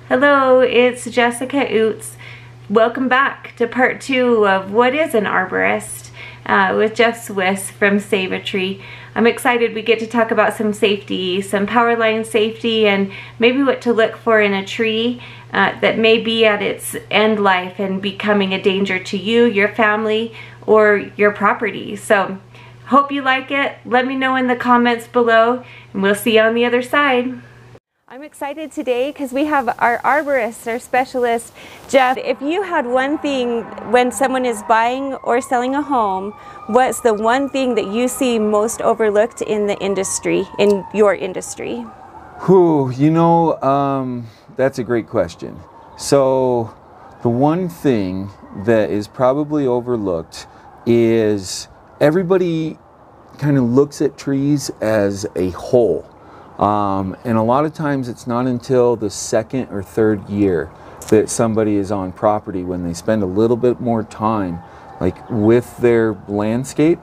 Hello, it's Jessica Oots. Welcome back to part 2 of What is an Arborist with Jeff Swiss from SavaTree. I'm excited we get to talk about some safety, some power line safety, and maybe what to look for in a tree that may be at its end life and becoming a danger to you, your family, or your property. So hope you like it. Let me know in the comments below, and we'll see you on the other side. I'm excited today because we have our arborist, our specialist, Jeff. If you had one thing when someone is buying or selling a home, what's the one thing that you see most overlooked in the industry, in your industry? That's a great question. So the one thing that is probably overlooked is everybody kind of looks at trees as a whole. And a lot of times it's not until the second or third year that somebody is on property, when they spend a little bit more time with their landscape,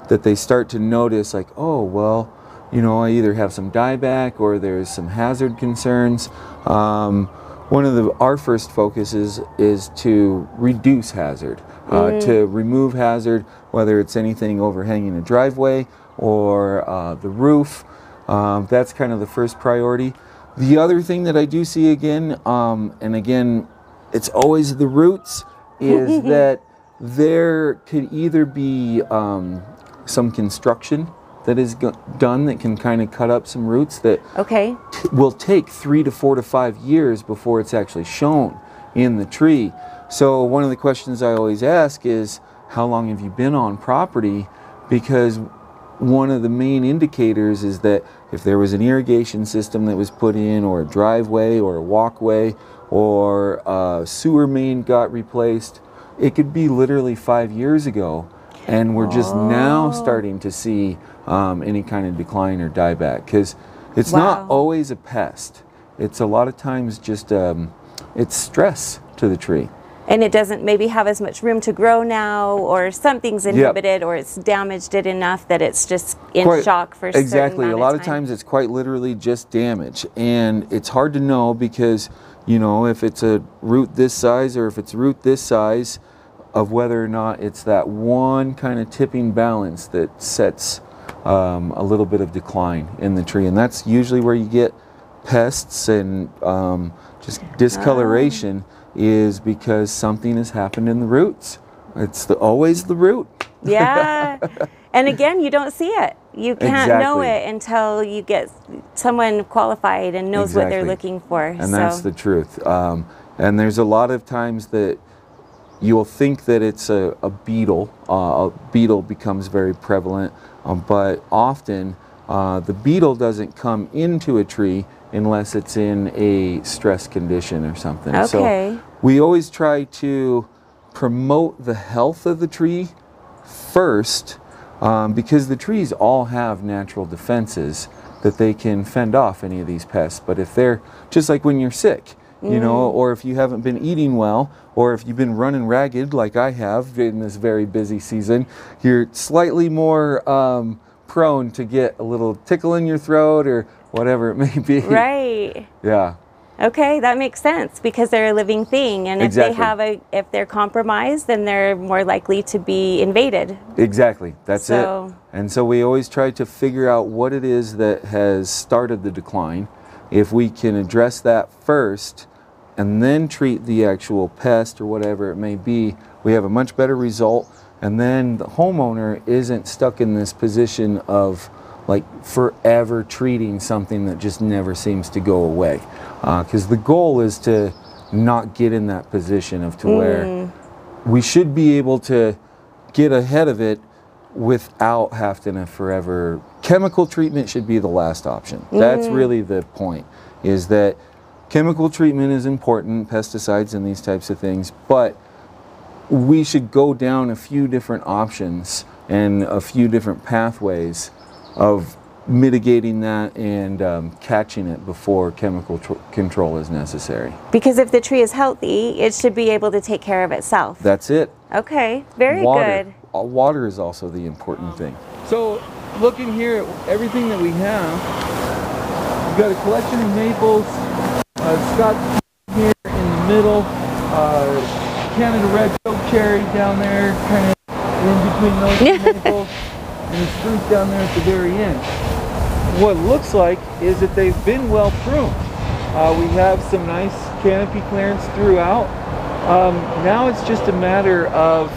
that they start to notice oh, well, I either have some dieback or there's some hazard concerns. One of our first focuses is to reduce hazard, to remove hazard, whether it's anything overhanging a driveway or the roof. That's kind of the first priority. The other thing that I do see again, and again, it's always the roots, is that there could either be some construction that is done that can kind of cut up some roots that will take 3 to 4 to 5 years before it's actually shown in the tree. So one of the questions I always ask is, how long have you been on property? Because one of the main indicators is that if there was an irrigation system that was put in, or a driveway or a walkway, or a sewer main got replaced, it could be literally 5 years ago, and we're just now starting to see any kind of decline or dieback, because it's not always a pest. It's a lot of times just it's stress to the tree. And it doesn't maybe have as much room to grow now, or something's inhibited, or it's damaged it enough that it's just in shock for a certain Exactly. amount A lot of of times it's quite literally just damage, and it's hard to know because, if it's a root this size or if it's a root this size, of whether or not it's that one kind of tipping balance that sets a little bit of decline in the tree, and that's usually where you get pests and just discoloration. Is because something has happened in the roots. It's always the root. Yeah. And again, you don't see it. You can't know it until you get someone qualified and knows what they're looking for. And that's the truth. And there's a lot of times that you'll think that it's a beetle. A beetle becomes very prevalent, but often the beetle doesn't come into a tree unless it's in a stress condition or something. So we always try to promote the health of the tree first, because the trees all have natural defenses that they can fend off any of these pests. But if they're, just like when you're sick, or if you haven't been eating well, or if you've been running ragged like I have in this very busy season, you're slightly more prone to get a little tickle in your throat or whatever it may be. Right. Yeah. Okay, that makes sense, because they're a living thing, and if they have if they're compromised, then they're more likely to be invaded. Exactly. That's it. And so we always try to figure out what it is that has started the decline. If we can address that first and then treat the actual pest or whatever it may be, we have a much better result. And then the homeowner isn't stuck in this position of forever treating something that just never seems to go away. Because the goal is to not get in that position of where we should be able to get ahead of it without having to forever. Chemical treatment should be the last option. That's really the point, is that chemical treatment is important, pesticides and these types of things, but we should go down a few different options and a few different pathways of mitigating that and catching it before chemical control is necessary. Because if the tree is healthy, it should be able to take care of itself. That's it. Okay, very good. Water is also the important thing. So looking here at everything that we have, we've got a collection of maples, Scotch middle. Canada red choke cherry down there, kind of in between those two maples, and the spruce down there at the very end. What looks like is that they've been well pruned. We have some nice canopy clearance throughout. Now it's just a matter of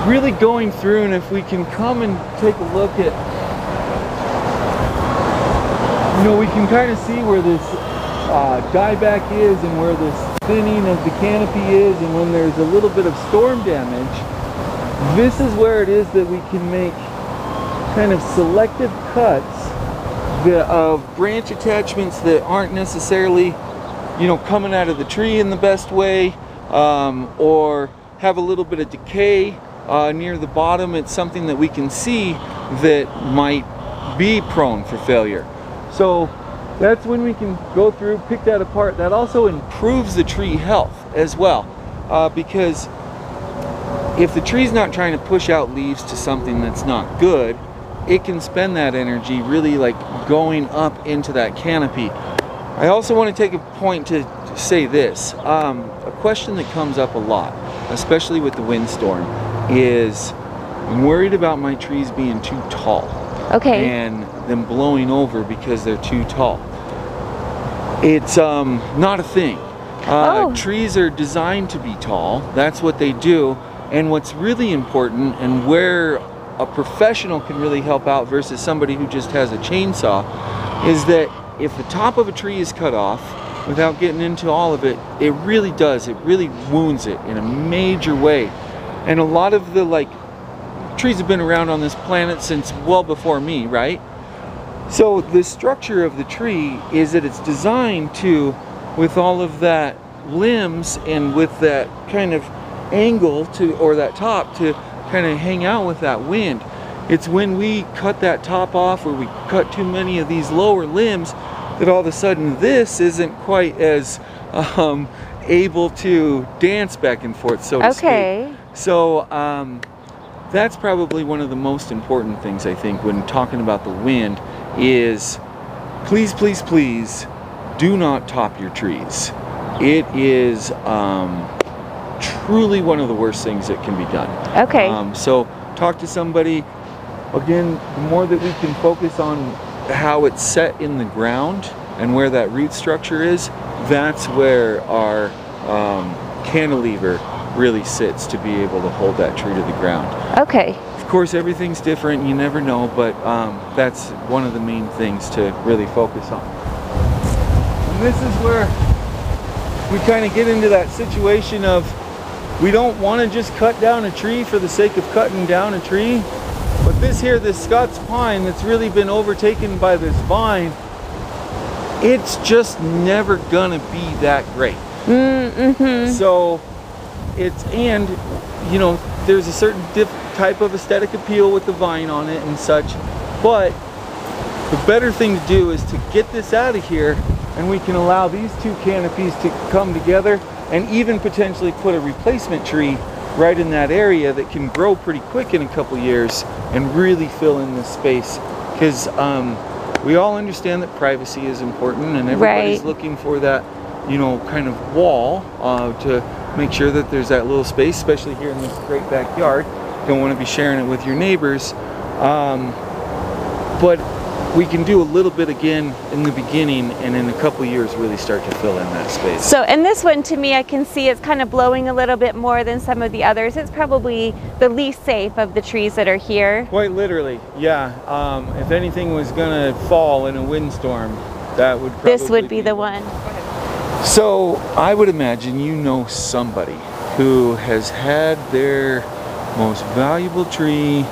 really going through, and if we can come and take a look at, we can kind of see where this dieback is and where this thinning of the canopy is, and when there's a little bit of storm damage, this is where it is that we can make kind of selective cuts of branch attachments that aren't necessarily, coming out of the tree in the best way, or have a little bit of decay near the bottom. It's something that we can see that might be prone for failure. So that's when we can go through, pick that apart. That also improves the tree health as well, because if the tree's not trying to push out leaves to something that's not good, it can spend that energy really like going up into that canopy. I also want to take a point to say this. A question that comes up a lot, especially with the windstorm, is I'm worried about my trees being too tall. Okay. And them blowing over because they're too tall. It's not a thing. Trees are designed to be tall. That's what they do. And what's really important, and where a professional can really help out versus somebody who just has a chainsaw, is that if the top of a tree is cut off, without getting into all of it, it really wounds it in a major way. And a lot of the trees have been around on this planet since well before me, right? So the structure of the tree is that it's designed to, with all of that limbs and with that kind of angle to, or that top to kind of hang out with that wind. It's when we cut that top off, or we cut too many of these lower limbs, that all of a sudden this isn't quite as able to dance back and forth, so to speak. So that's probably one of the most important things, I think, when talking about the wind, is please, please, please do not top your trees. It is truly one of the worst things that can be done. So talk to somebody. Again, the more that we can focus on how it's set in the ground and where that root structure is, that's where our cantilever really sits to be able to hold that tree to the ground. Of course, everything's different, you never know, but that's one of the main things to really focus on. And this is where we kind of get into that situation of, we don't want to just cut down a tree for the sake of cutting down a tree, but this Scots pine that's really been overtaken by this vine, it's just never gonna be that great. So there's a certain type of aesthetic appeal with the vine on it and such, but the better thing to do is to get this out of here, and we can allow these two canopies to come together, and even potentially put a replacement tree right in that area that can grow pretty quick in a couple years and really fill in this space. Because we all understand that privacy is important, and everybody's looking for that, kind of wall to make sure that there's that little space, especially here in this great backyard. Don't want to be sharing it with your neighbors. But we can do a little bit again in the beginning, and in a couple years really start to fill in that space. So, and this one, to me, I can see it's kind of blowing a little bit more than some of the others. It's probably the least safe of the trees that are here. Quite literally, yeah. If anything was gonna fall in a windstorm, that would probably this would be the one. So I would imagine somebody who has had their most valuable tree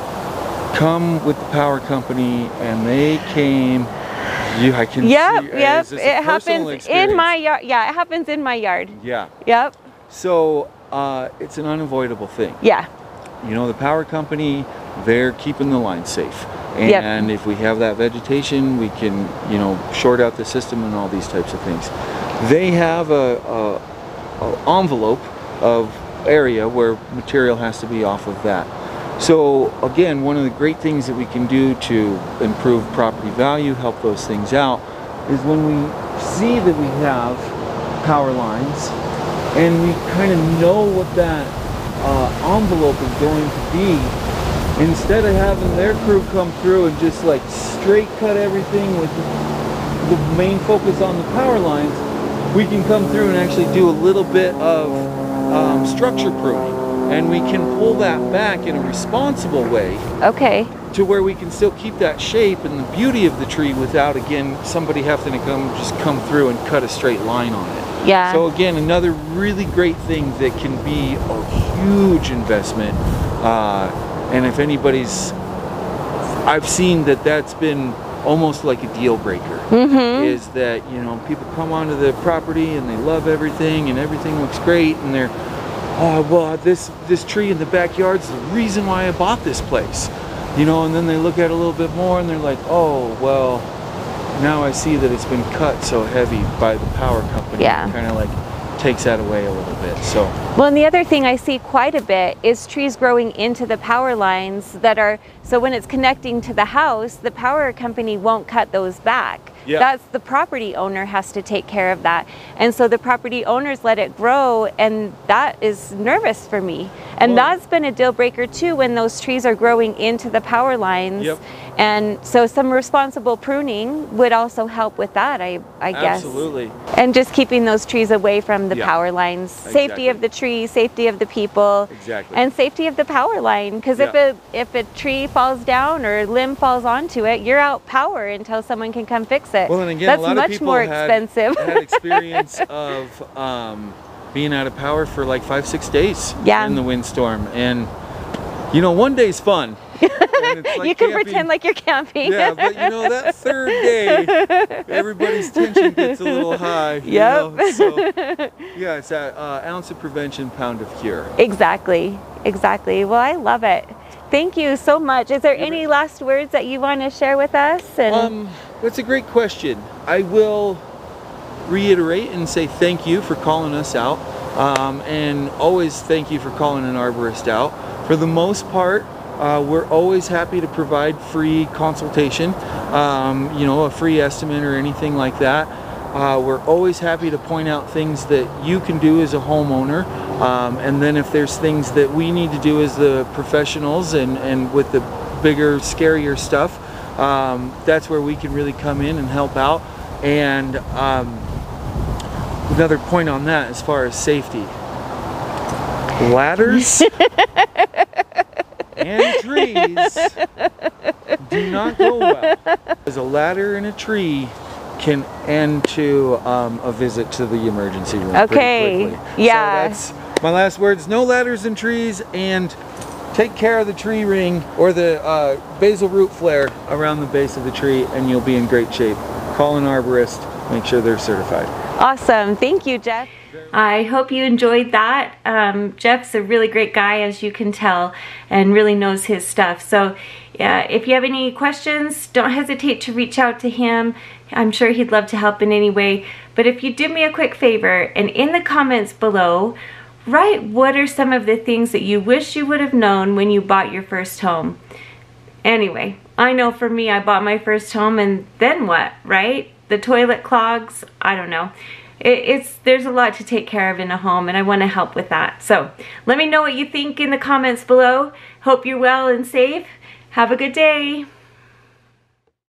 come with the power company, and they came. I can see. It happens in my yard. Yeah, it happens in my yard. Yeah. Yep. So it's an unavoidable thing. Yeah. The power company, they're keeping the line safe, and if we have that vegetation, we can short out the system and all these types of things. They have a envelope of area where material has to be off of that. So again, one of the great things that we can do to improve property value, help those things out, is when we see that we have power lines and we kind of know what that envelope is going to be, instead of having their crew come through and just like straight cut everything with the main focus on the power lines, we can come through and actually do a little bit of structure pruning, and we can pull that back in a responsible way. Okay. To where we can still keep that shape and the beauty of the tree without, again, somebody having to come through and cut a straight line on it. Yeah. So again, another really great thing that can be a huge investment. And if anybody's, I've seen that that's been almost like a deal breaker. Is that, you know, people come onto the property and they love everything and everything looks great, and they're, oh well, this tree in the backyard's the reason why I bought this place. You know, and then they look at it a little bit more and they're like, oh, well, now I see that it's been cut so heavy by the power company. Yeah. Kind of like takes that away a little bit. So. Well, and the other thing I see quite a bit is trees growing into the power lines that are, so when it's connecting to the house, the power company won't cut those back. Yeah. That's the property owner has to take care of that. And so the property owners let it grow, and that is nervous for me. And that's been a deal breaker too, when those trees are growing into the power lines. Yep. And so some responsible pruning would also help with that, I guess. Absolutely. And just keeping those trees away from the power lines. Exactly. Safety of the tree, safety of the people. Exactly. And safety of the power line. Because if a tree falls down or a limb falls onto it, you're out power until someone can come fix it. Well, and again, that's a lot much of people more had expensive. experience of being out of power for like 5-6 days in the windstorm. And, you know, one day's fun. Like you can pretend like you're camping. Yeah, but you know, that third day, everybody's tension gets a little high. Yep. You know? So, yeah, it's that ounce of prevention, pound of cure. Exactly. Exactly. Well, I love it. Thank you so much. Is there any last words that you want to share with us? And that's a great question. I will reiterate and say thank you for calling us out, and always thank you for calling an arborist out. For the most part, we're always happy to provide free consultation, you know, a free estimate or anything like that. We're always happy to point out things that you can do as a homeowner, and then if there's things that we need to do as the professionals and with the bigger, scarier stuff, that's where we can really come in and help out. And another point on that, as far as safety, ladders and trees do not go well, because a ladder and a tree can end to a visit to the emergency room. Okay. Pretty quickly. Yeah. So that's my last words. No ladders and trees, and take care of the tree ring or the basal root flare around the base of the tree, and you'll be in great shape. Call an arborist, make sure they're certified. Awesome. Thank you, Jeff. I hope you enjoyed that. Jeff's a really great guy, as you can tell, and really knows his stuff. So if you have any questions, don't hesitate to reach out to him. I'm sure he'd love to help in any way. But if you do me a quick favor, and in the comments below, write what are some of the things that you wish you would have known when you bought your first home. Anyway, I know for me, I bought my first home, and then what, right? The toilet clogs, I don't know. There's a lot to take care of in a home, and I want to help with that. So let me know what you think in the comments below. Hope you're well and safe. Have a good day.